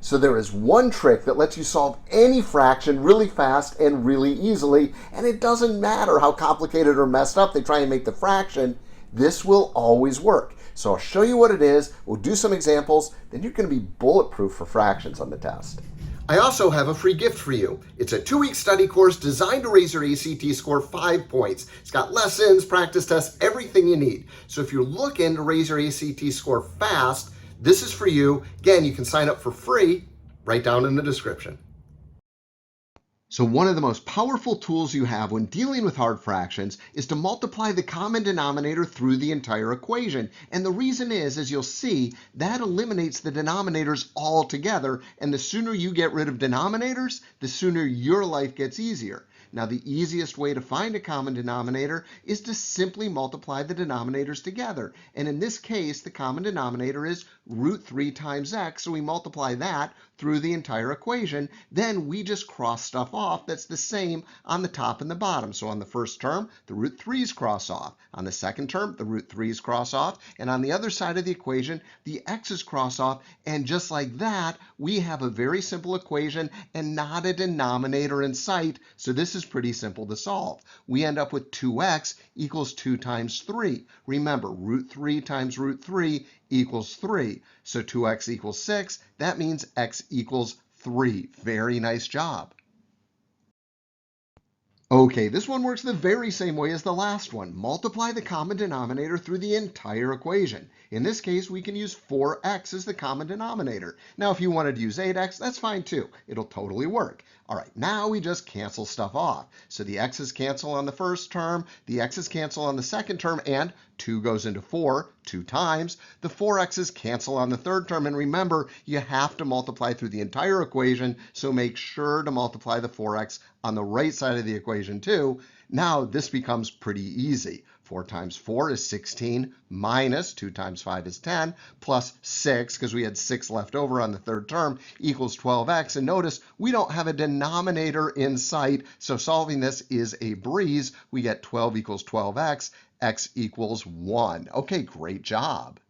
So there is one trick that lets you solve any fraction really fast and really easily, and it doesn't matter how complicated or messed up they try and make the fraction, this will always work. So I'll show you what it is, we'll do some examples, then you're going to be bulletproof for fractions on the test. I also have a free gift for you. It's a 2-week study course designed to raise your ACT score 5 points. It's got lessons, practice tests, everything you need. So if you're looking to raise your ACT score fast, this is for you. Again, you can sign up for free right down in the description. So one of the most powerful tools you have when dealing with hard fractions is to multiply the common denominator through the entire equation. And the reason is, as you'll see, that eliminates the denominators altogether. And the sooner you get rid of denominators, the sooner your life gets easier. Now, the easiest way to find a common denominator is to simply multiply the denominators together. And in this case, the common denominator is root 3 times x, so we multiply that through the entire equation. Then we just cross stuff off that's the same on the top and the bottom. So on the first term, the root 3's cross off. On the second term, the root 3's cross off. And on the other side of the equation, the x's cross off. And just like that, we have a very simple equation and not a denominator in sight. So this is pretty simple to solve. We end up with 2x equals 2 times 3. Remember, root 3 times root 3 equals 3. So 2x equals 6. That means x equals 3. Very nice job. Okay, this one works the very same way as the last one. Multiply the common denominator through the entire equation. In this case, we can use 4x as the common denominator. Now, if you wanted to use 8x, that's fine too. It'll totally work. All right, now we just cancel stuff off. So the x's cancel on the first term, the x's cancel on the second term, and 2 goes into 4 2 times. The 4x's cancel on the third term, and remember, you have to multiply through the entire equation, so make sure to multiply the 4x on the right side of the equation too. Now this becomes pretty easy. 4 times 4 is 16 minus 2 times 5 is 10 plus 6, because we had 6 left over on the third term, equals 12x. And notice we don't have a denominator in sight, so solving this is a breeze. We get 12 equals 12x, x equals 1. Okay, great job.